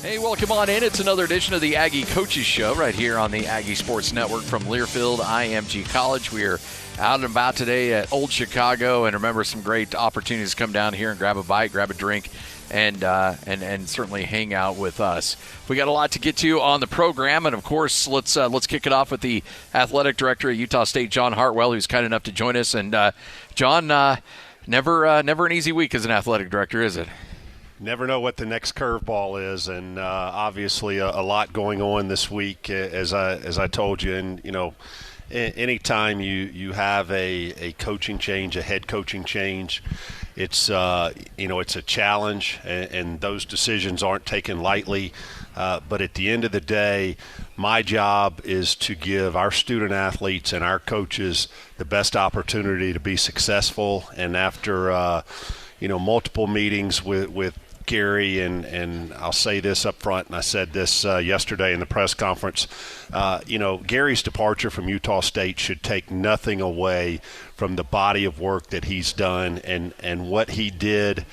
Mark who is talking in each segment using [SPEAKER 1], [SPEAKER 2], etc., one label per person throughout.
[SPEAKER 1] Hey, welcome on in. It's another edition of the Aggie Coaches Show right here on the Aggie Sports Network from Learfield IMG College. We are out and about today at Old Chicago, and remember, some great opportunities to come down here and grab a bite, grab a drink, and certainly hang out with us. We got a lot to get to on the program, and of course, let's kick it off with the athletic director at Utah State, John Hartwell, who's kind enough to join us. And John, never an easy week as an athletic director, is it?
[SPEAKER 2] Never know what the next curveball is, and obviously a lot going on this week, as I told you. And anytime you have a coaching change, a head coaching change, it's it's a challenge, and those decisions aren't taken lightly. But at the end of the day, my job is to give our student athletes and our coaches the best opportunity to be successful. And after multiple meetings with Gary, and I'll say this up front, and I said this yesterday in the press conference, Gary's departure from Utah State should take nothing away from the body of work that he's done and what he did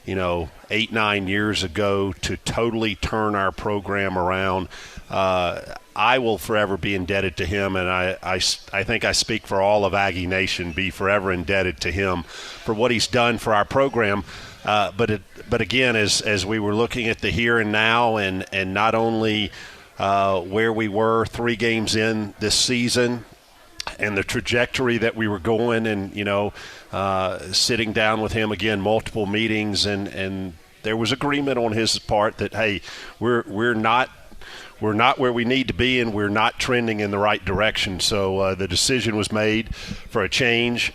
[SPEAKER 2] 8-9 years ago to totally turn our program around. I will forever be indebted to him, and I think I speak for all of Aggie Nation, be forever indebted to him for what he's done for our program. But again, as we were looking at the here and now, and not only where we were 3 games in this season and the trajectory that we were going, and sitting down with him again, multiple meetings, and there was agreement on his part that, hey, we're not where we need to be, and we're not trending in the right direction. So the decision was made for a change.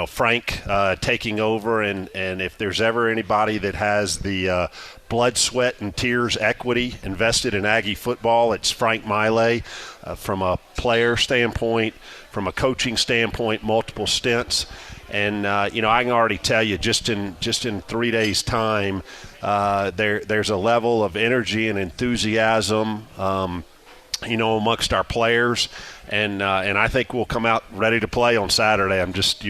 [SPEAKER 2] Frank taking over, and if there's ever anybody that has the blood, sweat, and tears equity invested in Aggie football, it's Frank Maile. From a player standpoint, from a coaching standpoint, multiple stints. And I can already tell you, just in 3 days' time, there's a level of energy and enthusiasm, amongst our players, and I think we'll come out ready to play on Saturday. I'm just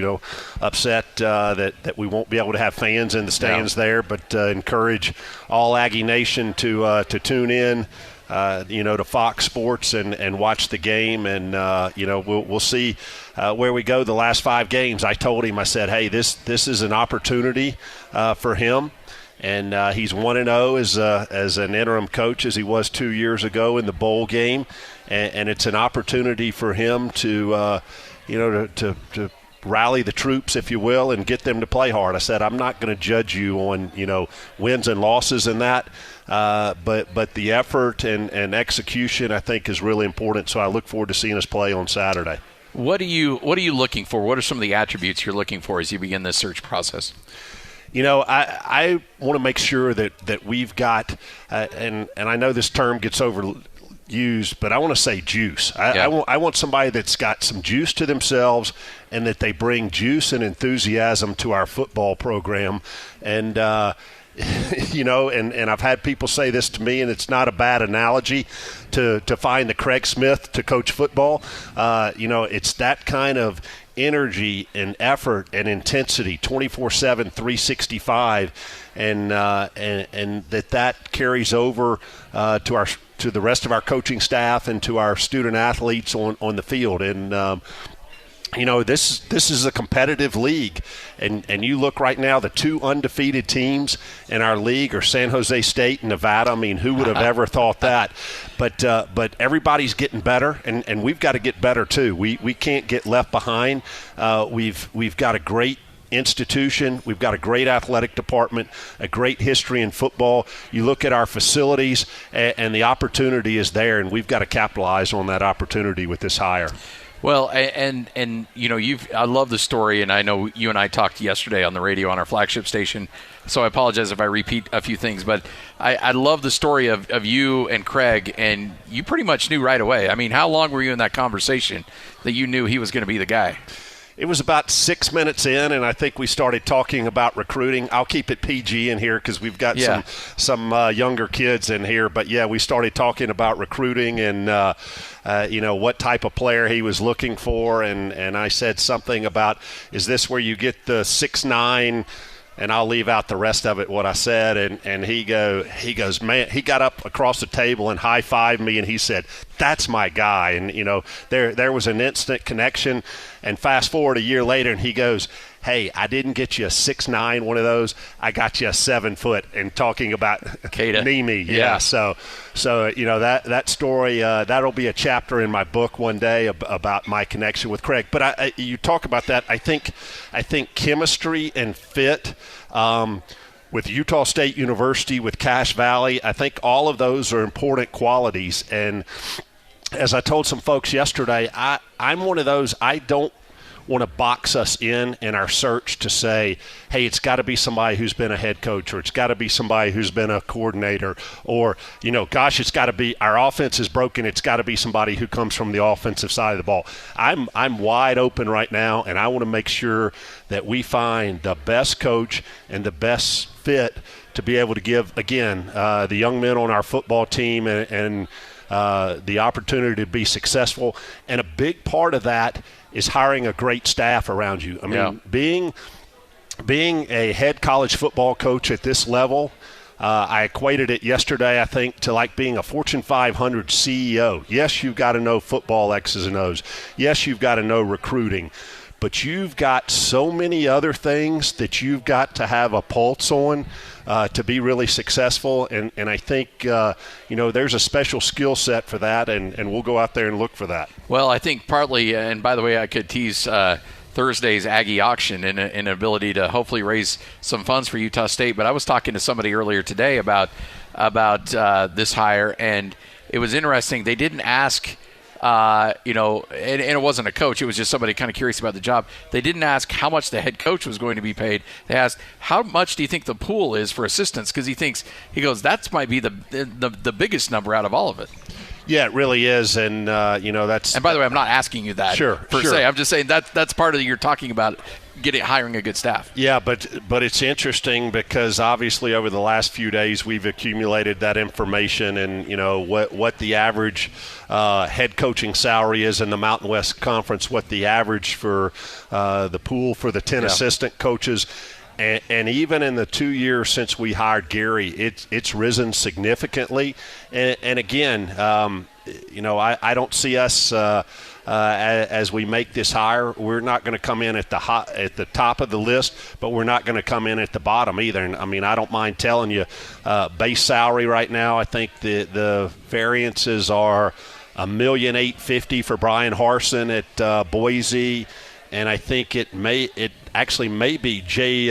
[SPEAKER 2] upset that we won't be able to have fans in the stands there, but encourage all Aggie Nation to tune in. To Fox Sports and watch the game, and we'll see where we go the last 5 games. I told him, I said, hey, this is an opportunity for him, and he's 1-0 as an interim coach, as he was 2 years ago in the bowl game, and it's an opportunity for him to to rally the troops, if you will, and get them to play hard. I said, I'm not going to judge you on wins and losses and that. But the effort and execution, I think, is really important. So I look forward to seeing us play on Saturday.
[SPEAKER 1] What are you looking for? What are some of the attributes you're looking for as you begin this search process?
[SPEAKER 2] I want to make sure that we've got, and I know this term gets overused, but I want to say juice. I want somebody that's got some juice to themselves, and that they bring juice and enthusiasm to our football program. And and I've had people say this to me, and it's not a bad analogy to find the Craig Smith to coach football. It's that kind of energy and effort and intensity, 24/7, 365, and that carries over to the rest of our coaching staff and to our student athletes on the field. And this is a competitive league, and you look right now, the 2 undefeated teams in our league are San Jose State and Nevada. I mean, who would have ever thought that? But everybody's getting better, and we've got to get better too. We can't get left behind. We've got a great institution. We've got a great athletic department, a great history in football. You look at our facilities, and the opportunity is there, and we've got to capitalize on that opportunity with this hire.
[SPEAKER 1] Well, and I love the story, and I know you and I talked yesterday on the radio on our flagship station, so I apologize if I repeat a few things, but I love the story of you and Craig, and you pretty much knew right away. I mean, how long were you in that conversation that you knew he was going to be the guy?
[SPEAKER 2] It was about 6 minutes in, and I think we started talking about recruiting. I'll keep it PG in here because we've got some younger kids in here. But, we started talking about recruiting and, what type of player he was looking for. And I said something about, is this where you get the 6'9", and I'll leave out the rest of it, what I said. And he goes, man, he got up across the table and high-fived me, and he said, that's my guy. And, there was an instant connection. And fast forward a year later, and he goes, hey, I didn't get you a 6'9", one of those. I got you a 7 foot. And talking about Nimi, yeah. So that story, that'll be a chapter in my book one day about my connection with Craig. But you talk about that. I think chemistry and fit. With Utah State University, with Cache Valley, I think all of those are important qualities. And as I told some folks yesterday, I'm one of those. I don't want to box us in our search to say, hey, it's got to be somebody who's been a head coach, or it's got to be somebody who's been a coordinator, or, gosh, it's got to be, our offense is broken, it's got to be somebody who comes from the offensive side of the ball. I'm wide open right now, and I want to make sure that we find the best coach and the best fit to be able to give, again, the young men on our football team and the opportunity to be successful. And a big part of that is hiring a great staff around you. I mean, being a head college football coach at this level, I equated it yesterday, I think, to like being a Fortune 500 CEO. Yes, you've got to know football X's and O's. Yes, you've got to know recruiting. But you've got so many other things that you've got to have a pulse on to be really successful. And I think, there's a special skill set for that, and we'll go out there and look for that.
[SPEAKER 1] Well, I think partly, and by the way, I could tease Thursday's Aggie auction and an ability to hopefully raise some funds for Utah State. But I was talking to somebody earlier today about this hire, and it was interesting. They didn't ask – and it wasn't a coach. It was just somebody kind of curious about the job. They didn't ask how much the head coach was going to be paid. They asked, how much do you think the pool is for assistants? Because he goes, that might be the biggest number out of all of it.
[SPEAKER 2] Yeah, it really is, and that's.
[SPEAKER 1] And by the way, I'm not asking you that per se. I'm just saying that's part of you're talking about hiring a good staff.
[SPEAKER 2] Yeah, but it's interesting because obviously over the last few days we've accumulated that information, and what the average head coaching salary is in the Mountain West Conference, what the average for the pool for the 10 assistant coaches. And even in the 2 years since we hired Gary, it's risen significantly. And again, I don't see us as we make this hire. We're not going to come in at the top of the list, but we're not going to come in at the bottom either. And I mean, I don't mind telling you, base salary right now, I think the variances are $1,850,000 for Brian Harsin at Boise. And I think it actually may be Jay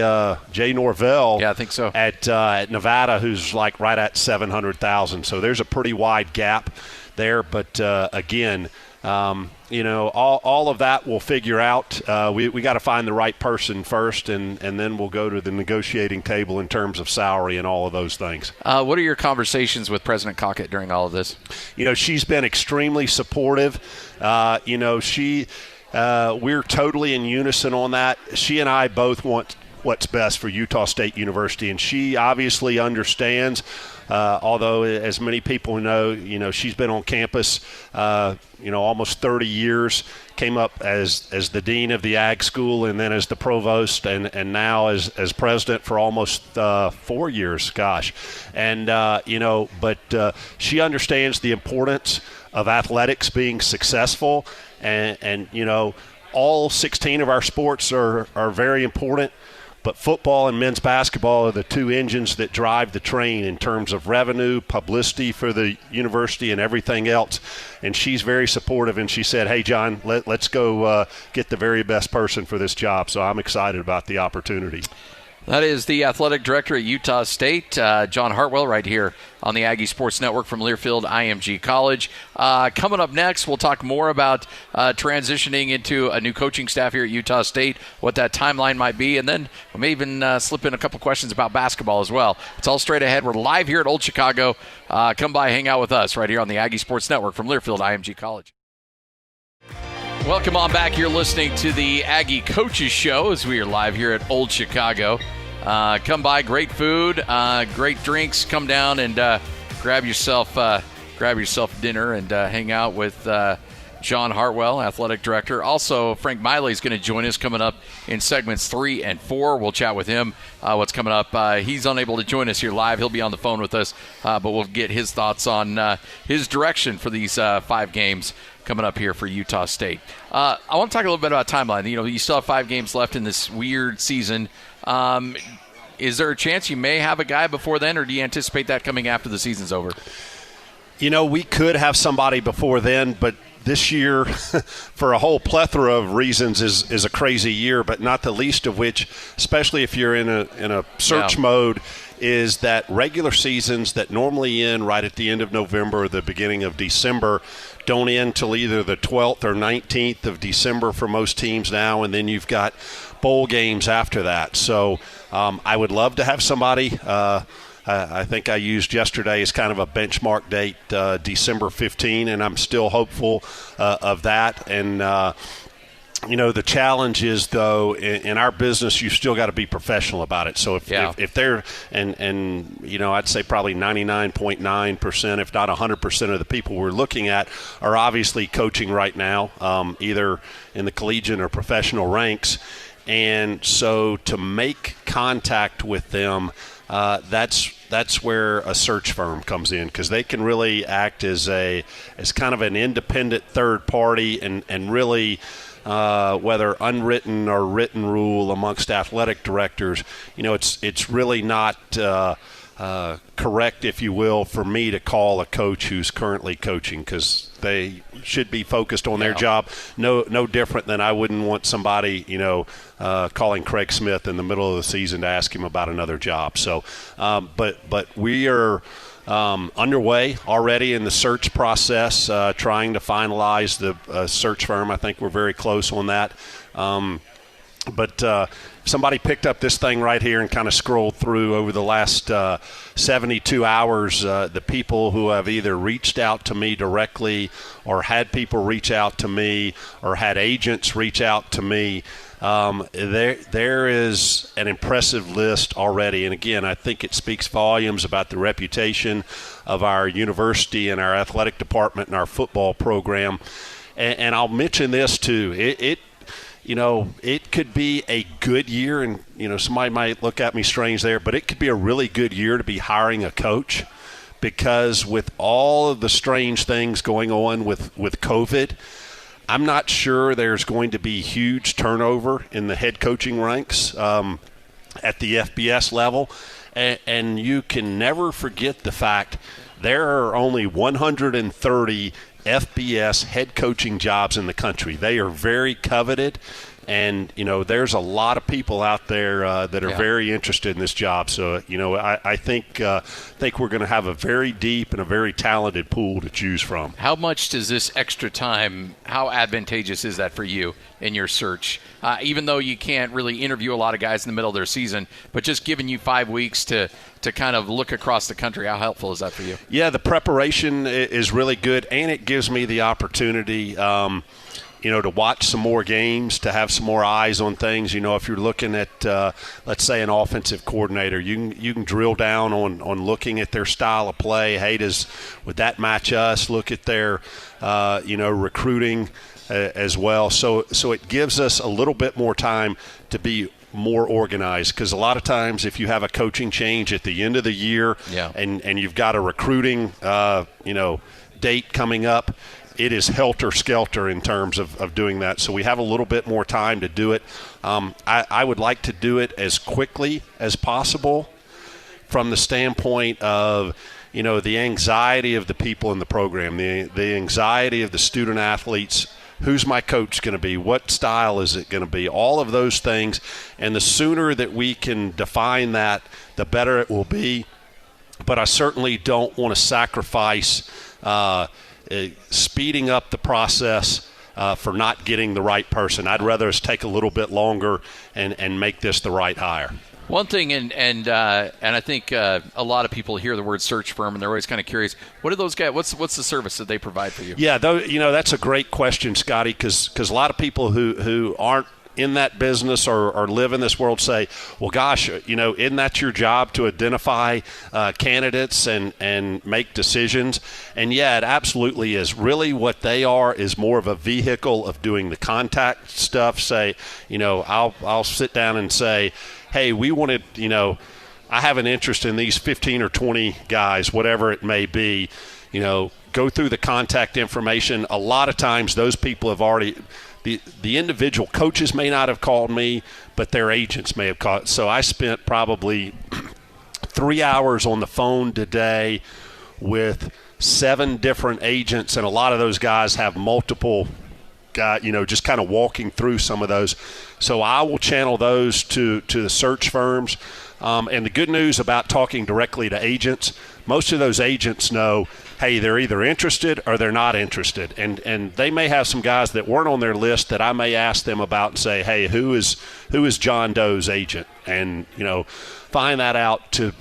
[SPEAKER 2] Norvell.
[SPEAKER 1] Yeah, I think so.
[SPEAKER 2] At Nevada, who's like right at $700,000. So there's a pretty wide gap there. But again, all of that we'll figure out. We got to find the right person first, and then we'll go to the negotiating table in terms of salary and all of those things.
[SPEAKER 1] What are your conversations with President Cockett during all of this?
[SPEAKER 2] She's been extremely supportive. We're totally in unison on that. She and I both want what's best for Utah State University, and she obviously understands. Although, as many people know, she's been on campus, almost 30 years. Came up as the dean of the Ag School, and then as the provost, and now as president for almost 4 years. Gosh, and but she understands the importance of athletics being successful. And all 16 of our sports are very important, but football and men's basketball are the two engines that drive the train in terms of revenue, publicity for the university, and everything else. And she's very supportive, and she said, hey, John, let's go get the very best person for this job. So I'm excited about the opportunity.
[SPEAKER 1] That is the athletic director at Utah State, John Hartwell, right here on the Aggie Sports Network from Learfield IMG College. Coming up next, we'll talk more about transitioning into a new coaching staff here at Utah State, what that timeline might be, and then we may even slip in a couple questions about basketball as well. It's all straight ahead. We're live here at Old Chicago. Come by, hang out with us right here on the Aggie Sports Network from Learfield IMG College. Welcome on back. You're listening to the Aggie Coaches Show as we are live here at Old Chicago. Come by, great food, great drinks. Come down and grab yourself dinner and hang out with John Hartwell, athletic director. Also, Frank Miley is going to join us coming up in segments 3 and 4. We'll chat with him what's coming up. He's unable to join us here live. He'll be on the phone with us, but we'll get his thoughts on his direction for these 5 games coming up here for Utah State. I want to talk a little bit about timeline. You still have 5 games left in this weird season. Is there a chance you may have a guy before then, or do you anticipate that coming after the season's over?
[SPEAKER 2] We could have somebody before then, but this year, for a whole plethora of reasons, is a crazy year, but not the least of which, especially if you're in a search mode, is that regular seasons that normally end right at the end of November or the beginning of December don't end till either the 12th or 19th of December for most teams now, and then you've got bowl games after that. So I would love to have somebody. I think I used yesterday as kind of a benchmark date, December 15, and I'm still hopeful of that. And, the challenge is, though, in our business, you still got to be professional about it. So if they're and I'd say probably 99.9%, if not 100% of the people we're looking at are obviously coaching right now, either in the collegiate or professional ranks. And so to make contact with them, that's where a search firm comes in, because they can really act as kind of an independent third party and really whether unwritten or written rule amongst athletic directors, it's really not correct, if you will, for me to call a coach who's currently coaching, because they should be focused on their job. No different than I wouldn't want somebody, calling Craig Smith in the middle of the season to ask him about another job. So, but we are underway already in the search process, trying to finalize the search firm. I think we're very close on that. But somebody picked up this thing right here and kind of scrolled through over the last 72 hours, the people who have either reached out to me directly or had people reach out to me or had agents reach out to me. There is an impressive list already. And again, I think it speaks volumes about the reputation of our university and our athletic department and our football program. And I'll mention this too. It could be a good year, and, somebody might look at me strange there, but it could be a really good year to be hiring a coach, because with all of the strange things going on with COVID, I'm not sure there's going to be huge turnover in the head coaching ranks at the FBS level. And you can never forget the fact there are only 130 FBS head coaching jobs in the country. They are very coveted, and there's a lot of people out there that are very interested in this job. So I think we're going to have a very deep and a very talented pool to choose from.
[SPEAKER 1] How much does this extra time, how advantageous is that for you in your search? Even though you can't really interview a lot of guys in the middle of their season, but just giving you 5 weeks to kind of look across the country, how helpful is that for you?
[SPEAKER 2] Yeah, the preparation is really good, and it gives me the opportunity to watch some more games, to have some more eyes on things. If you're looking at, let's say, an offensive coordinator, you can drill down on looking at their style of play. Hey, would that match us? Look at their, recruiting as well. So it gives us a little bit more time to be more organized, because a lot of times if you have a coaching change at the end of the year and you've got a recruiting, date coming up, it is helter-skelter in terms of doing that. So we have a little bit more time to do it. I would like to do it as quickly as possible from the standpoint of, the anxiety of the people in the program, the anxiety of the student-athletes. Who's my coach going to be? What style is it going to be? All of those things. And the sooner that we can define that, the better it will be. But I certainly don't want to sacrifice speeding up the process for not getting the right person. I'd rather us take a little bit longer and make this the right hire.
[SPEAKER 1] One thing, and I think a lot of people hear the word search firm and they're always kind of curious. What do those guys? What's the service that they provide for you?
[SPEAKER 2] Yeah, that's a great question, Scotty, because a lot of people who aren't in that business or live in this world say, well, gosh, isn't that your job to identify candidates and make decisions? And yeah, it absolutely is. Really what they are is more of a vehicle of doing the contact stuff. Say, I'll sit down and say, hey, we wanted, I have an interest in these 15 or 20 guys, whatever it may be, go through the contact information. A lot of times those people have already the individual coaches may not have called me, but their agents may have called. So I spent probably 3 hours on the phone today with 7 different agents, and a lot of those guys have multiple guys, just kind of walking through some of those. So I will channel those to the search firms. And the good news about talking directly to agents, most of those agents know, hey, they're either interested or they're not interested. And they may have some guys that weren't on their list that I may ask them about and say, hey, who is John Doe's agent? And, find that out to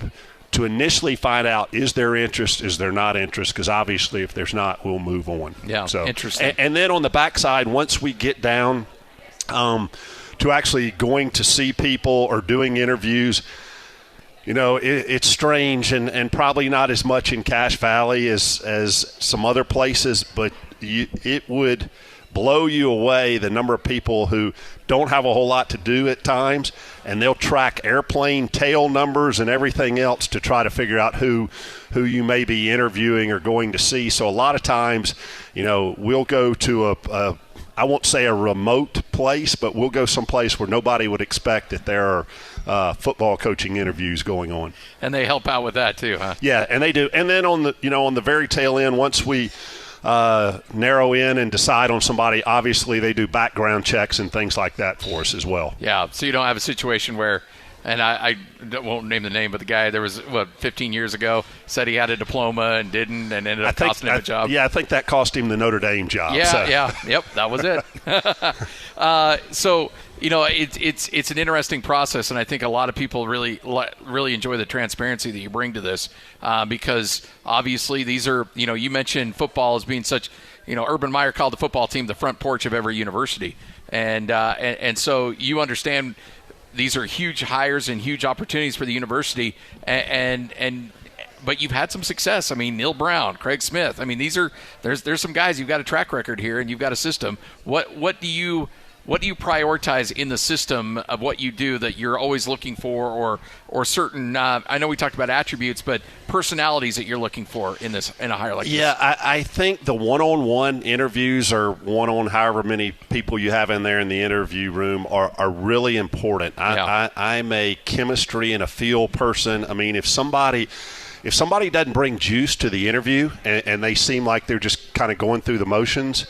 [SPEAKER 2] initially find out, is there interest, is there not interest? Because obviously if there's not, we'll move on.
[SPEAKER 1] Yeah, so interesting.
[SPEAKER 2] And then on the backside, once we get down to actually going to see people or doing interviews, it's strange and probably not as much in Cache Valley as some other places, but it would blow you away the number of people who don't have a whole lot to do at times, and they'll track airplane tail numbers and everything else to try to figure out who you may be interviewing or going to see. So a lot of times, we'll go to I won't say a remote place, but we'll go someplace where nobody would expect that there are football coaching interviews going on.
[SPEAKER 1] And they help out with that too, huh?
[SPEAKER 2] Yeah, and they do. And then on the very tail end, once we narrow in and decide on somebody, obviously they do background checks and things like that for us as well.
[SPEAKER 1] Yeah, so you don't have a situation where, and I won't name the name, but the guy there was 15 years ago said he had a diploma and didn't, and ended up costing him a job.
[SPEAKER 2] Yeah, I think that cost him the Notre Dame job.
[SPEAKER 1] Yeah, yep, that was it. So it's an interesting process, and I think a lot of people really enjoy the transparency that you bring to this, because obviously these are, you mentioned football as being such, Urban Meyer called the football team the front porch of every university, and so you understand these are huge hires and huge opportunities for the university, but you've had some success. I mean, Neil Brown, Craig Smith. I mean, there's some guys, you've got a track record here and you've got a system. What do you prioritize in the system of what you do that you're always looking for, or certain? I know we talked about attributes, but personalities that you're looking for in a hire like this.
[SPEAKER 2] Yeah, I think the one-on-one interviews or one-on however many people you have in there in the interview room are really important. I'm a chemistry and a feel person. I mean, if somebody doesn't bring juice to the interview and they seem like they're just kind of going through the motions,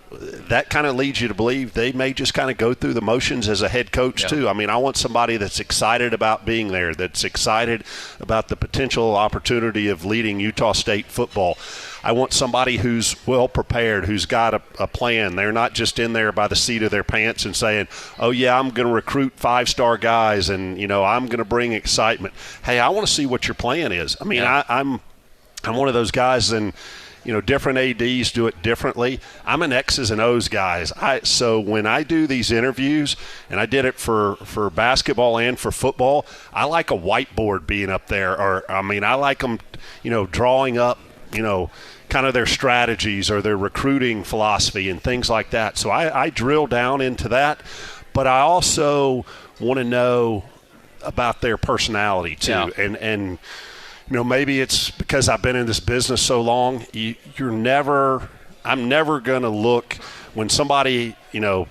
[SPEAKER 2] that kind of leads you to believe they may just kind of go through the motions as a head coach too. I mean, I want somebody that's excited about being there, that's excited about the potential opportunity of leading Utah State football. I want somebody who's well prepared, who's got a plan. They're not just in there by the seat of their pants and saying, oh yeah, I'm going to recruit 5-star guys and I'm going to bring excitement. Hey, I want to see what your plan is. I mean, I'm one of those guys, and different ADs do it differently. I'm an X's and O's guys. So when I do these interviews, and I did it for basketball and for football, I like a whiteboard being up there. I like them, drawing up, kind of their strategies or their recruiting philosophy and things like that. So I drill down into that. But I also want to know about their personality too. Yeah. And maybe it's because I've been in this business so long. I'm never going to look when somebody,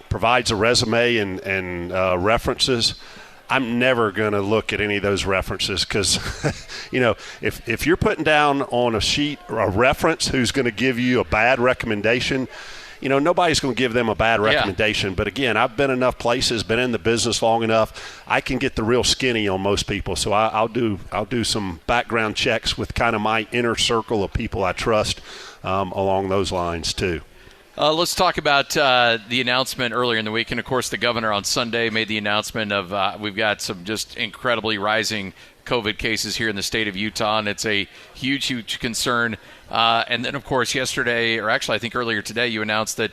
[SPEAKER 2] provides a resume and references. I'm never going to look at any of those references because, if you're putting down on a sheet a reference who's going to give you a bad recommendation, nobody's going to give them a bad recommendation. Yeah. But again, I've been enough places, been in the business long enough, I can get the real skinny on most people. So I'll do some background checks with kind of my inner circle of people I trust along those lines too.
[SPEAKER 1] Let's talk about the announcement earlier in the week. And, of course, the governor on Sunday made the announcement of we've got some just incredibly rising COVID cases here in the state of Utah, and it's a huge, huge concern. And then, of course, yesterday, or actually I think earlier today, you announced that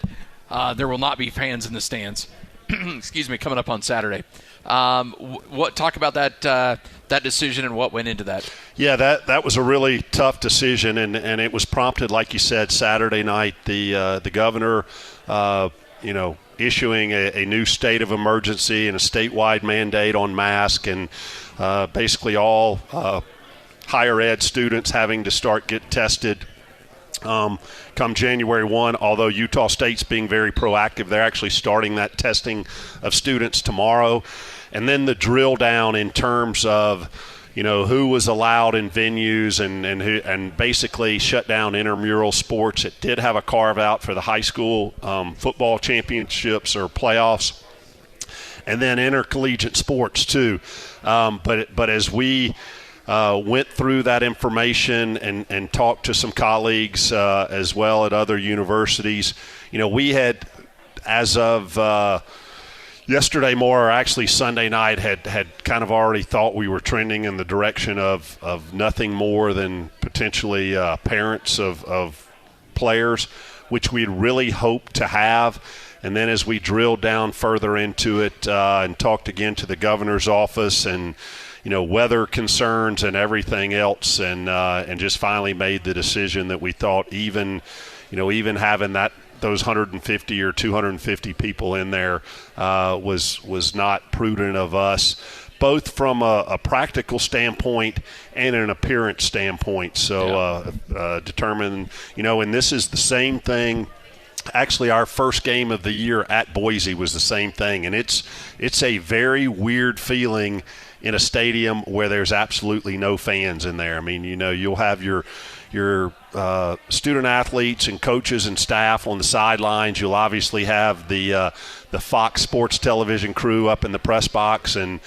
[SPEAKER 1] there will not be fans in the stands. excuse me, coming up on Saturday. Talk about that decision and what went into that.
[SPEAKER 2] Yeah, that was a really tough decision, and it was prompted, like you said, Saturday night. The governor, issuing a new state of emergency and a statewide mandate on masks, and basically all higher ed students having to start get tested come January 1, although Utah State's being very proactive. They're actually starting that testing of students tomorrow. And then the drill down in terms of, who was allowed in venues and basically shut down intramural sports. It did have a carve-out for the high school football championships or playoffs, and then intercollegiate sports too. But as we went through that information and talked to some colleagues as well at other universities, we had, as of yesterday or actually Sunday night, had kind of already thought we were trending in the direction of nothing more than potentially parents of players, which we'd really hoped to have. And then as we drilled down further into it and talked again to the governor's office and weather concerns and everything else, and just finally made the decision that we thought even having those 150 or 250 people in there was not prudent of us, both from a practical standpoint and an appearance standpoint. So determined, and this is the same thing. Actually, our first game of the year at Boise was the same thing, and it's a very weird feeling in a stadium where there's absolutely no fans in there. I mean, you'll have your student athletes and coaches and staff on the sidelines. You'll obviously have the Fox Sports Television crew up in the press box and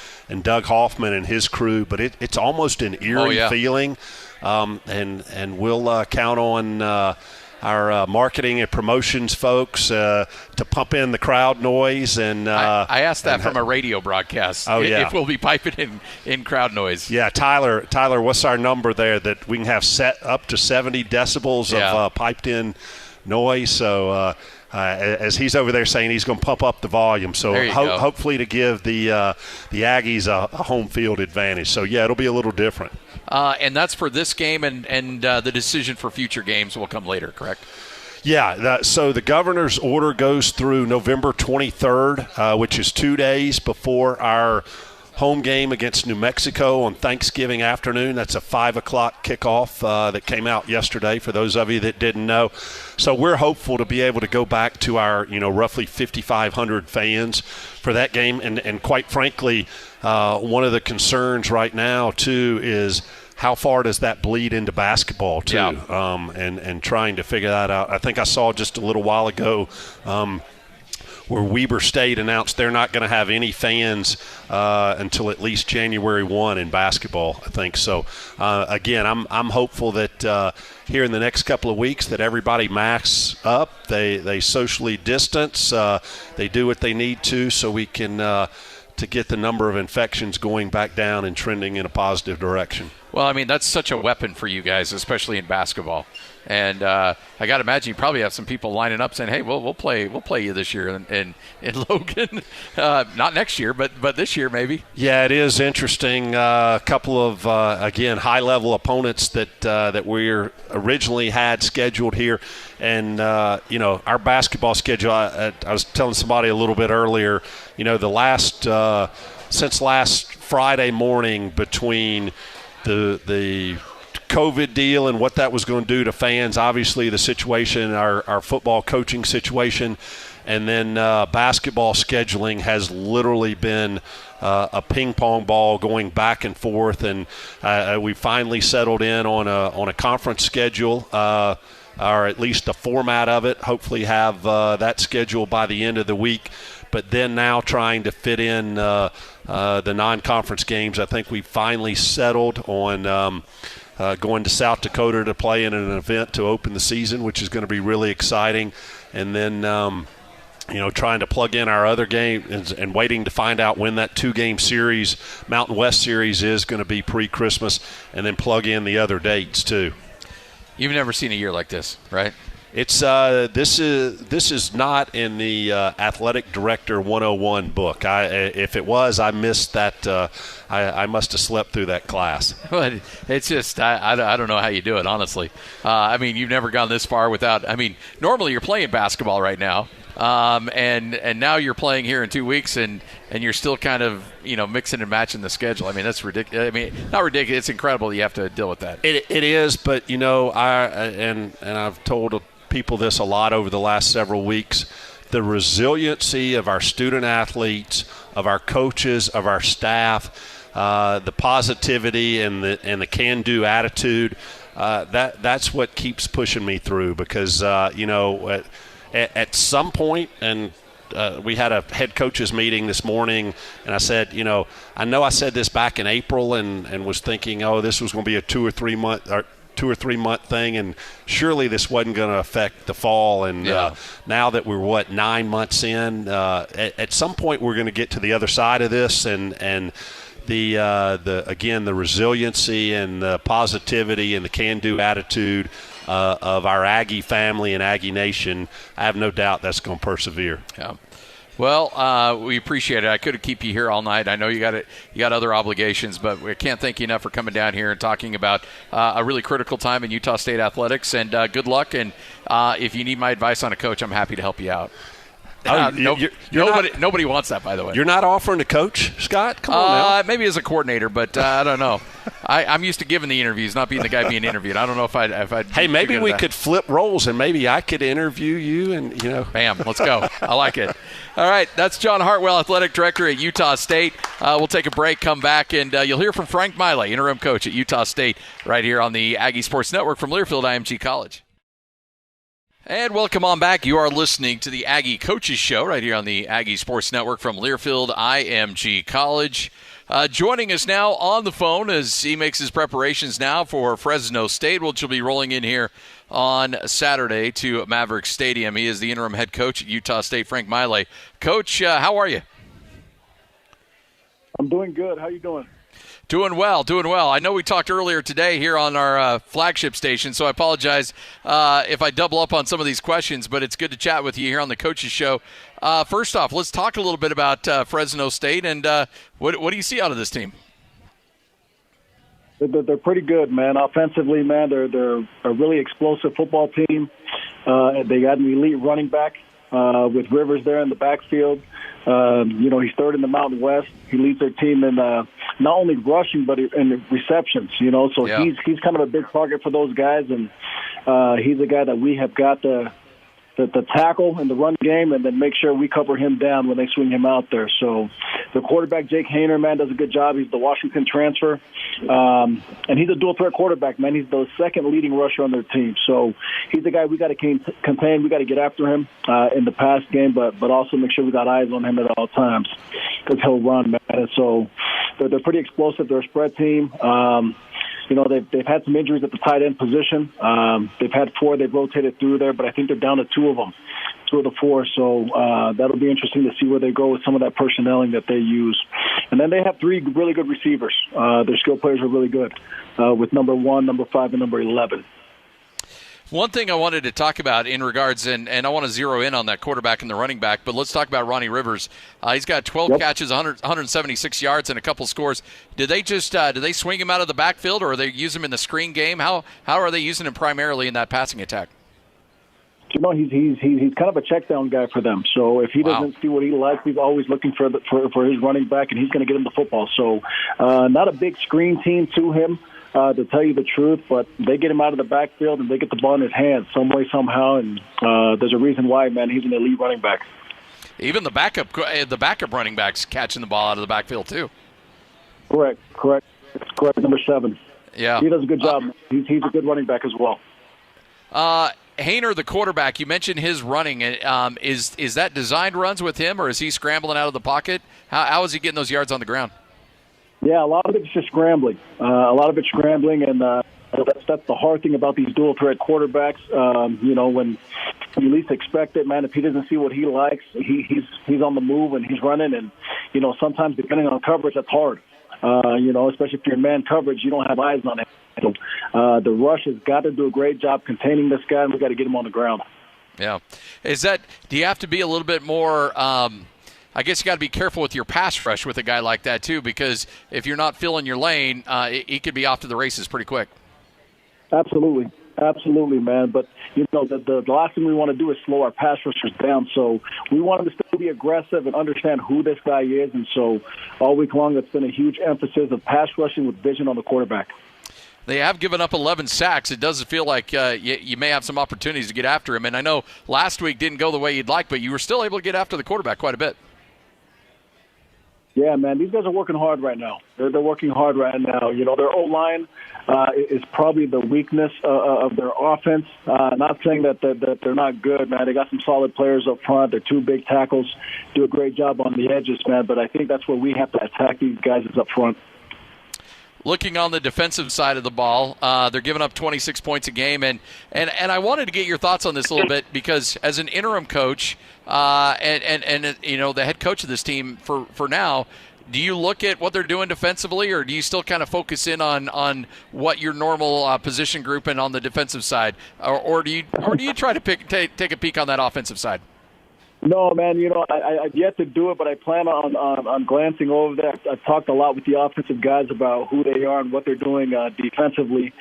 [SPEAKER 2] Doug Hoffman and his crew. But it's almost an eerie feeling, and we'll count on our marketing and promotions folks to pump in the crowd noise. And
[SPEAKER 1] I asked that from a radio broadcast. If we'll be piping in crowd noise.
[SPEAKER 2] Yeah, Tyler, what's our number there that we can have set up to 70 decibels of piped in noise? So as he's over there saying he's going to pump up the volume. So hopefully to give the Aggies a home field advantage. So, yeah, it'll be a little different.
[SPEAKER 1] And that's for this game, and the decision for future games will come later, correct?
[SPEAKER 2] Yeah, so the governor's order goes through November 23rd, which is 2 days before our home game against New Mexico on Thanksgiving afternoon. That's a 5 o'clock kickoff that came out yesterday, for those of you that didn't know. So we're hopeful to be able to go back to our, roughly 5,500 fans for that game. And quite frankly, one of the concerns right now, too, is how far does that bleed into basketball, too? Yeah. And trying to figure that out. I think I saw just a little while ago where Weber State announced they're not going to have any fans until at least January 1 in basketball, I think. So, again, I'm hopeful that here in the next couple of weeks that everybody masks up, they socially distance, they do what they need to so we can to get the number of infections going back down and trending in a positive direction.
[SPEAKER 1] Well, I mean, that's such a weapon for you guys, especially in basketball. And I got to imagine you probably have some people lining up saying, "Hey, we'll play you this year in Logan, not next year, but this year maybe."
[SPEAKER 2] Yeah, it is interesting. A couple of again high-level opponents that we originally had scheduled here, and our basketball schedule. I was telling somebody a little bit earlier. The since last Friday morning, between the COVID deal and what that was going to do to fans, obviously the situation, our football coaching situation, and then basketball scheduling has literally been a ping pong ball going back and forth, and we finally settled in on a conference schedule, or at least the format of it. Hopefully have that schedule by the end of the week, but then now trying to fit in the non-conference games. I think we finally settled on going to South Dakota to play in an event to open the season, which is going to be really exciting. And then, trying to plug in our other game and waiting to find out when that 2-game series, Mountain West series, is going to be pre-Christmas, and then plug in the other dates too.
[SPEAKER 1] You've never seen a year like this, right?
[SPEAKER 2] It's this is not in the Athletic Director 101 book. If it was, I missed that. I must have slept through that class.
[SPEAKER 1] But it's just I don't know how you do it, honestly. I mean, you've never gone this far without. I mean, normally you're playing basketball right now, and now you're playing here in 2 weeks, and you're still kind of mixing and matching the schedule. I mean, that's ridiculous. I mean, not ridiculous. It's incredible that you have to deal with that.
[SPEAKER 2] It is, but I've told people this a lot over the last several weeks. The resiliency of our student athletes, of our coaches, of our staff, the positivity and the can-do attitude, that's what keeps pushing me through. Because at some point, and we had a head coaches meeting this morning, and I said, I know I said this back in April and was thinking, this was going to be a 2 or 3 month thing, and surely this wasn't going to affect the fall. And now that we're 9 months in, at some point we're going to get to the other side of this, and the resiliency and the positivity and the can-do attitude of our Aggie family and Aggie Nation, I have no doubt that's going to persevere.
[SPEAKER 1] Yeah. Well, we appreciate it. I could keep you here all night. I know you got other obligations, but we can't thank you enough for coming down here and talking about a really critical time in Utah State athletics. And good luck. And if you need my advice on a coach, I'm happy to help you out. Nobody wants that, by the way.
[SPEAKER 2] You're not offering to coach, Scott? Come on now.
[SPEAKER 1] Maybe as a coordinator, but I don't know. I'm used to giving the interviews, not being the guy being interviewed. I don't know if I'd
[SPEAKER 2] Hey, maybe we could flip roles, and maybe I could interview you, and
[SPEAKER 1] Bam, let's go. I like it. All right, that's John Hartwell, athletic director at Utah State. We'll take a break, come back, and you'll hear from Frank Maile, interim coach at Utah State, right here on the Aggie Sports Network from Learfield IMG College. And welcome on back. You are listening to the Aggie Coaches Show right here on the Aggie Sports Network from Learfield IMG College. Joining us now on the phone as he makes his preparations now for Fresno State, which will be rolling in here on Saturday to Maverick Stadium. He is the interim head coach at Utah State, Frank Maile. Coach, how are you?
[SPEAKER 3] I'm doing good. How you doing?
[SPEAKER 1] Doing well. I know we talked earlier today here on our flagship station, so I apologize if I double up on some of these questions, but it's good to chat with you here on the Coaches Show. First off, let's talk a little bit about Fresno State, and what do you see out of this team?
[SPEAKER 3] They're pretty good, man. Offensively, man, they're a really explosive football team. They got an elite running back with Rivers there in the backfield. He's third in the Mountain West. He leads their team in not only rushing but in receptions. So yeah. He's kind of a big target for those guys, and he's a guy that we have got the tackle in the run game, and then make sure we cover him down when they swing him out there. So the quarterback, Jake Hainer, man, does a good job. He's the Washington transfer, and he's a dual-threat quarterback, man. He's the second leading rusher on their team. So he's the guy we got to contain. We got to get after him in the pass game, but also make sure we got eyes on him at all times because he'll run, man. And so they're pretty explosive. They're a spread team. They've had some injuries at the tight end position. They've had 4 they've rotated through there, but I think they're down to 2 of them, 2 of the 4. So that'll be interesting to see where they go with some of that personnelling that they use. And then they have 3 really good receivers. Their skill players are really good with number 1, number 5, and number 11.
[SPEAKER 1] One thing I wanted to talk about in regards, and I want to zero in on that quarterback and the running back, but let's talk about Ronnie Rivers. He's got 12 catches, 176 yards, and a couple scores. Did they swing him out of the backfield, or are they use him in the screen game? How are they using him primarily in that passing attack?
[SPEAKER 3] He's kind of a check down guy for them. So if he doesn't see what he likes, he's always looking for his running back, and he's going to get him the football. So not a big screen team to him. To tell you the truth, but they get him out of the backfield and they get the ball in his hands some way, somehow, and there's a reason why, man. He's an elite running back.
[SPEAKER 1] Even the backup running backs catching the ball out of the backfield too.
[SPEAKER 3] Correct. Number 7.
[SPEAKER 1] Yeah,
[SPEAKER 3] he does a good job. He's a good running back as well.
[SPEAKER 1] Hainer, the quarterback, you mentioned his running. Is that designed runs with him, or is he scrambling out of the pocket? How is he getting those yards on the ground?
[SPEAKER 3] Yeah, a lot of it's just scrambling. And that's the hard thing about these dual-threat quarterbacks. When you least expect it, man, if he doesn't see what he likes, he's on the move and he's running. And, sometimes depending on coverage, that's hard. Especially if you're in man coverage, you don't have eyes on him. The rush has got to do a great job containing this guy, and we've got to get him on the ground.
[SPEAKER 1] Yeah. Do you have to be a little bit more I guess you got to be careful with your pass rush with a guy like that too, because if you're not filling your lane, he could be off to the races pretty quick.
[SPEAKER 3] Absolutely. Absolutely, man. But, the last thing we want to do is slow our pass rushers down. So we want them to still be aggressive and understand who this guy is. And so all week long, it's been a huge emphasis of pass rushing with vision on the quarterback.
[SPEAKER 1] They have given up 11 sacks. It does feel like you may have some opportunities to get after him. And I know last week didn't go the way you'd like, but you were still able to get after the quarterback quite a bit.
[SPEAKER 3] Yeah, man, these guys are working hard right now. They're working hard right now. Their O-line is probably the weakness of their offense. Not saying that they're not good, man. They got some solid players up front. They're two big tackles, do a great job on the edges, man. But I think that's where we have to attack these guys is up front.
[SPEAKER 1] Looking on the defensive side of the ball, they're giving up 26 points a game, and I wanted to get your thoughts on this a little bit because as an interim coach and the head coach of this team for now, do you look at what they're doing defensively, or do you still kind of focus in on what your normal position group and on the defensive side, or do you try to take a peek on that offensive side?
[SPEAKER 3] No, man, I've yet to do it, but I plan on glancing over that. I've talked a lot with the offensive guys about who they are and what they're doing defensively,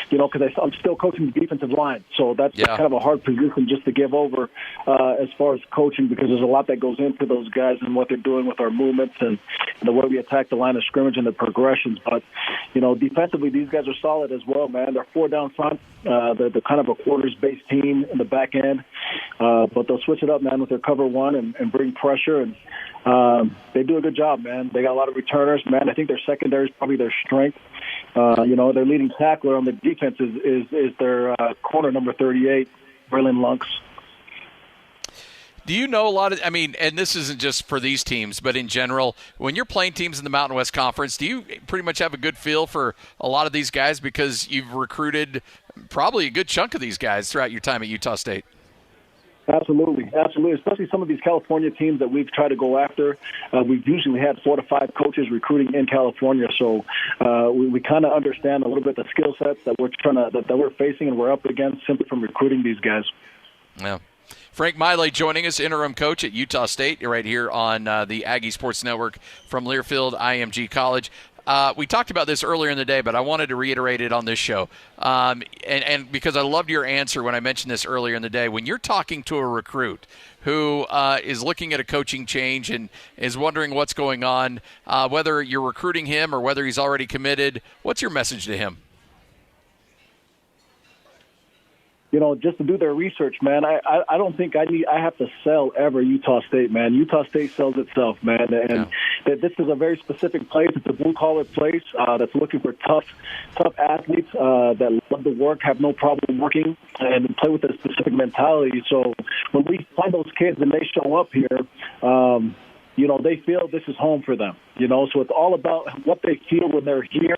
[SPEAKER 3] because I'm still coaching the defensive line. So that's kind of a hard position just to give over as far as coaching, because there's a lot that goes into those guys and what they're doing with our movements and the way we attack the line of scrimmage and the progressions. But, defensively, these guys are solid as well, man. They're 4 down front. They're kind of a quarters-based team in the back end. But they'll switch it up, man, with their cover one and bring pressure, and they do a good job, man. They got a lot of returners, man. I think their secondary is probably their strength. Their leading tackler on the defense is their corner number 38, Braylon Lunks.
[SPEAKER 1] Do you know a lot of, and this isn't just for these teams, but in general, when you're playing teams in the Mountain West Conference, do you pretty much have a good feel for a lot of these guys because you've recruited probably a good chunk of these guys throughout your time at Utah State?
[SPEAKER 3] Absolutely. Especially some of these California teams that we've tried to go after. We've usually had 4 to 5 coaches recruiting in California, so we kind of understand a little bit the skill sets that we're facing and we're up against simply from recruiting these guys.
[SPEAKER 1] Yeah. Frank Maile joining us, interim coach at Utah State, right here on the Aggie Sports Network from Learfield IMG College. We talked about this earlier in the day, but I wanted to reiterate it on this show. And because I loved your answer when I mentioned this earlier in the day. When you're talking to a recruit who is looking at a coaching change and is wondering what's going on, whether you're recruiting him or whether he's already committed, what's your message to him?
[SPEAKER 3] Just to do their research, man. I don't think I have to sell ever Utah State, man. Utah State sells itself, man. And this is a very specific place. It's a blue-collar place that's looking for tough athletes that love to work, have no problem working, and play with a specific mentality. So when we find those kids and they show up here, they feel this is home for them. So it's all about what they feel when they're here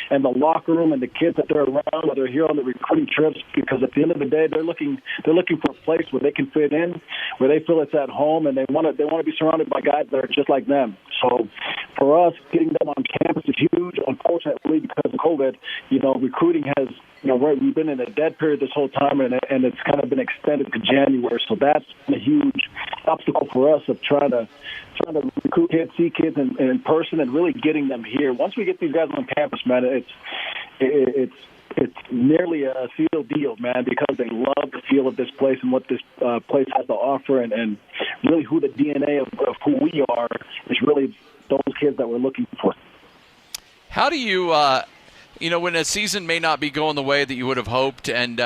[SPEAKER 3] and the locker room and the kids that they're around, whether they're here on the recruiting trips, because at the end of the day, they're looking for a place where they can fit in, where they feel it's at home, and they want to be surrounded by guys that are just like them. So for us, getting them on campus is huge. Unfortunately, because of COVID, recruiting has, we've been in a dead period this whole time, and it's kind of been extended to January. So that's a huge obstacle for us of trying to recruit kids, see kids in person, and really getting them here. Once we get these guys on campus, man, it's nearly a sealed deal, man, because they love the feel of this place and what this place has to offer, and really who the DNA of who we are is really those kids that we're looking for.
[SPEAKER 1] How do you, when a season may not be going the way that you would have hoped, and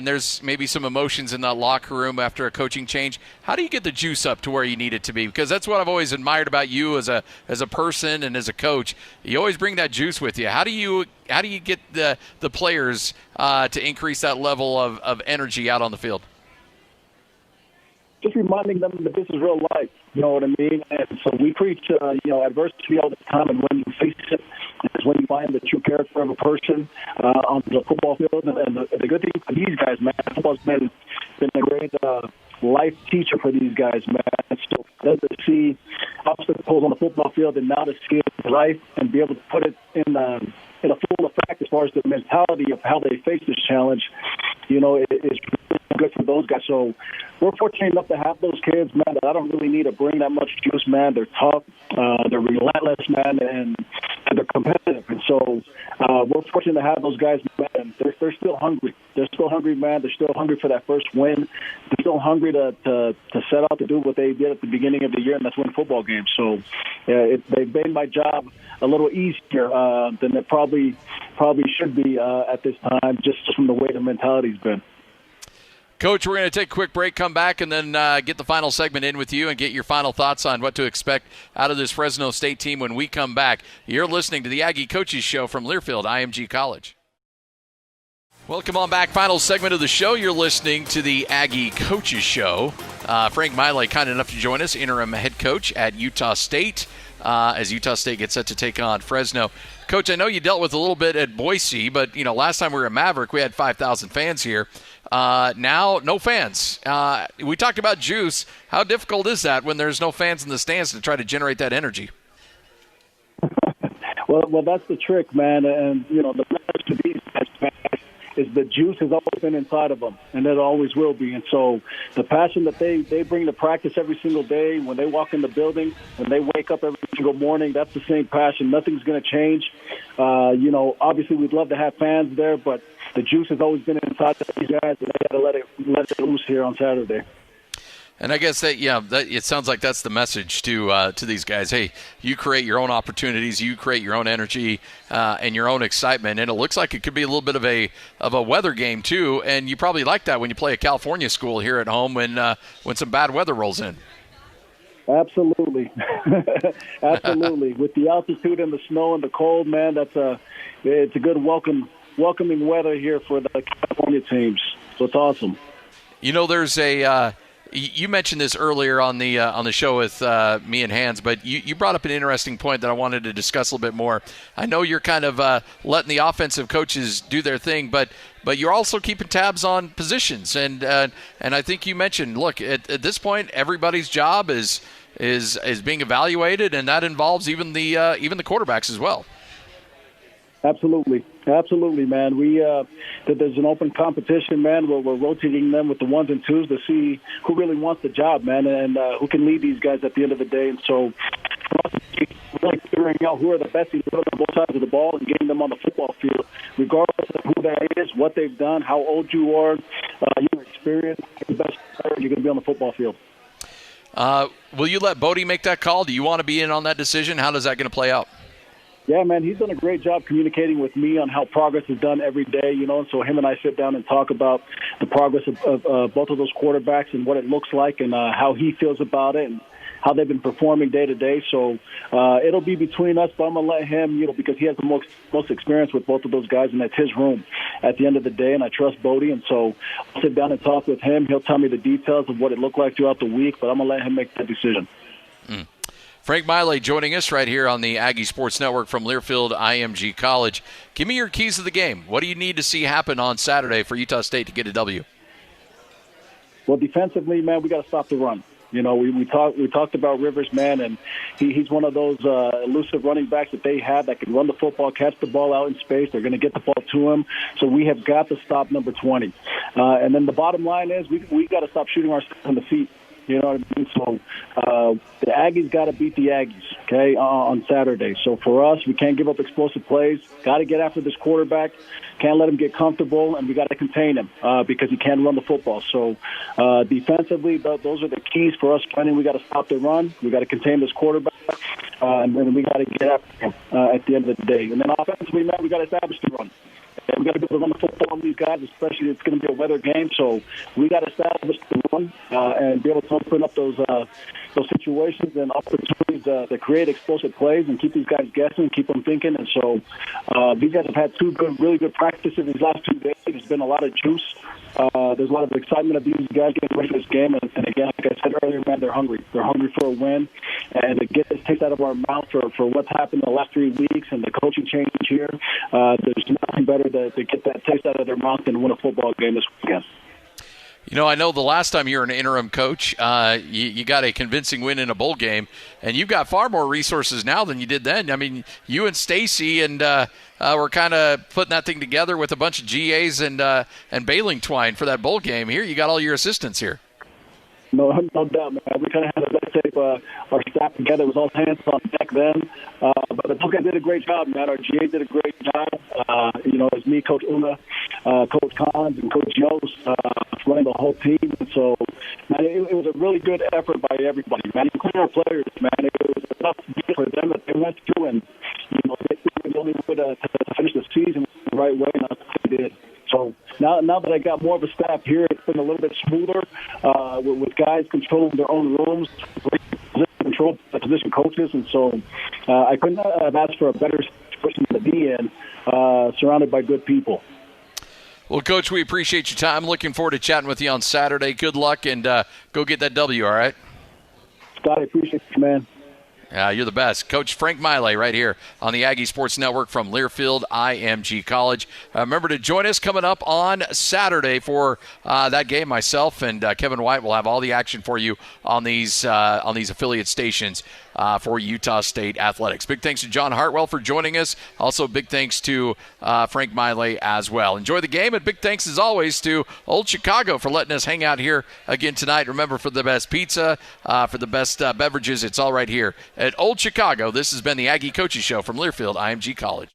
[SPEAKER 1] there's maybe some emotions in that locker room after a coaching change, how do you get the juice up to where you need it to be? Because that's what I've always admired about you as a person and as a coach. You always bring that juice with you. How do you get the players to increase that level of energy out on the field?
[SPEAKER 3] Just reminding them that this is real life, you know what I mean? And so we preach, adversity all the time, and when you face it, it's when you find the true character of a person on the football field. And the good thing for these guys, man, football's been a great life teacher for these guys, man. So to see obstacles on the football field and now to see it in life and be able to put it in in a full effect as far as the mentality of how they face this challenge. You know, it's really good for those guys. So we're fortunate enough to have those kids, man, that I don't really need to bring that much juice, man. They're tough, they're relentless, man, and they're competitive. And so we're fortunate to have those guys, man. They're still hungry. They're still hungry, man. They're still hungry for that first win. They're still hungry to set out to do what they did at the beginning of the year, and that's win football games. So they've made my job a little easier than it probably should be at this time, just from the way the mentality's been.
[SPEAKER 1] Coach, we're going to take a quick break, come back, and then get the final segment in with you and get your final thoughts on what to expect out of this Fresno State team when we come back. You're listening to the Aggie Coaches Show from Learfield IMG College. Welcome on back. Final segment of the show. You're listening to the Aggie Coaches Show. Frank Maile, kind enough to join us, interim head coach at Utah State, as Utah State gets set to take on Fresno. Coach, I know you dealt with a little bit at Boise, but last time we were at Maverick, we had 5,000 fans here. Now, no fans. We talked about juice. How difficult is that when there's no fans in the stands to try to generate that energy?
[SPEAKER 3] Well, that's the trick, man. And the message to these guys, man, is the juice has always been inside of them, and it always will be. And so the passion that they bring to practice every single day, when they walk in the building, when they wake up every single morning, that's the same passion. Nothing's going to change. Obviously we'd love to have fans there, but the juice has always been inside of these guys, and they got to let it loose here on Saturday.
[SPEAKER 1] And I guess that it sounds like that's the message to these guys. Hey, you create your own opportunities, you create your own energy and your own excitement, and it looks like it could be a little bit of a weather game too. And you probably like that when you play a California school here at home when some bad weather rolls in.
[SPEAKER 3] Absolutely, absolutely. With the altitude and the snow and the cold, man, it's a good welcoming weather here for the California teams. So it's awesome. There's
[SPEAKER 1] you mentioned this earlier on the show with me and Hans, but you brought up an interesting point that I wanted to discuss a little bit more. I know you're kind of letting the offensive coaches do their thing, but you're also keeping tabs on positions, and I think you mentioned, look, at this point, everybody's job is being evaluated, and that involves even the quarterbacks as well.
[SPEAKER 3] Absolutely, man. There's an open competition, man, where we're rotating them with the ones and twos to see who really wants the job, man, and who can lead these guys at the end of the day. And so, for us, we're like figuring out who are the best on both sides of the ball and getting them on the football field, regardless of who that is, what they've done, how old you are, your experience. The best player, you're going to be on the football field.
[SPEAKER 1] Will you let Bodie make that call? Do you want to be in on that decision? How is that going to play out?
[SPEAKER 3] Yeah, man, he's done a great job communicating with me on how progress is done every day, and so him and I sit down and talk about the progress of both of those quarterbacks and what it looks like and how he feels about it and how they've been performing day to day. So it'll be between us, but I'm going to let him, because he has the most experience with both of those guys, and that's his room at the end of the day, and I trust Bodie. And so I'll sit down and talk with him. He'll tell me the details of what it looked like throughout the week, but I'm going to let him make that decision.
[SPEAKER 1] Frank Maile joining us right here on the Aggie Sports Network from Learfield IMG College. Give me your keys to the game. What do you need to see happen on Saturday for Utah State to get a W?
[SPEAKER 3] Well, defensively, man, we got to stop the run. We talked about Rivers, man, and he's one of those elusive running backs that they have that can run the football, catch the ball out in space. They're going to get the ball to him. So we have got to stop number 20. And then the bottom line is we got to stop shooting ourselves in the feet. You know what I mean? So the Aggies got to beat the Aggies, okay, on Saturday. So for us, we can't give up explosive plays. Got to get after this quarterback. Can't let him get comfortable, and we got to contain him because he can't run the football. So defensively, those are the keys for us winning. We got to stop the run. We got to contain this quarterback, and then we got to get after him at the end of the day. And then offensively, man, we got to establish the run. And we got to be able to run the football on these guys, especially it's going to be a weather game. So we got to establish the run and be able to open up those situations and opportunities to create explosive plays and keep these guys guessing, keep them thinking. And so these guys have had really good practices these last 2 days. There's been a lot of juice. There's a lot of excitement of these guys getting ready for this game. And again, like I said earlier, man, they're hungry. They're hungry for a win. And to get this taste out of our mouth for what's happened in the last 3 weeks and the coaching change here, there's nothing better to get that taste out of their mouth than win a football game this weekend.
[SPEAKER 1] I know the last time you were an interim coach, you got a convincing win in a bowl game, and you've got far more resources now than you did then. I mean, you and Stacy and were kind of putting that thing together with a bunch of GAs and baling twine for that bowl game. Here, you got all your assistants here.
[SPEAKER 3] No doubt, man. We kind of had to tape our staff together. It was all hands on deck then. But those guys did a great job, man. Our GA did a great job. It was me, Coach Una, Coach Collins, and Coach Yost running the whole team. And so, man, it was a really good effort by everybody, man, including our players, man. It was enough for them that they went through, and, they were the only way to finish the season the right way, and that's what they did. So now that I got more of a staff here, it's been a little bit smoother with guys controlling their own rooms, control position coaches, and so I couldn't have asked for a better situation to be in, surrounded by good people.
[SPEAKER 1] Well, Coach, we appreciate your time. Looking forward to chatting with you on Saturday. Good luck, and go get that W, all right?
[SPEAKER 3] Scott, I appreciate you, man.
[SPEAKER 1] You're the best. Coach Frank Maile right here on the Aggie Sports Network from Learfield IMG College. Remember to join us coming up on Saturday for that game. Myself and Kevin White will have all the action for you on these affiliate stations for Utah State Athletics. Big thanks to John Hartwell for joining us. Also, big thanks to Frank Maile as well. Enjoy the game, and big thanks as always to Old Chicago for letting us hang out here again tonight. Remember, for the best pizza, for the best beverages, it's all right here at Old Chicago. This has been the Aggie Coaches Show from Learfield IMG College.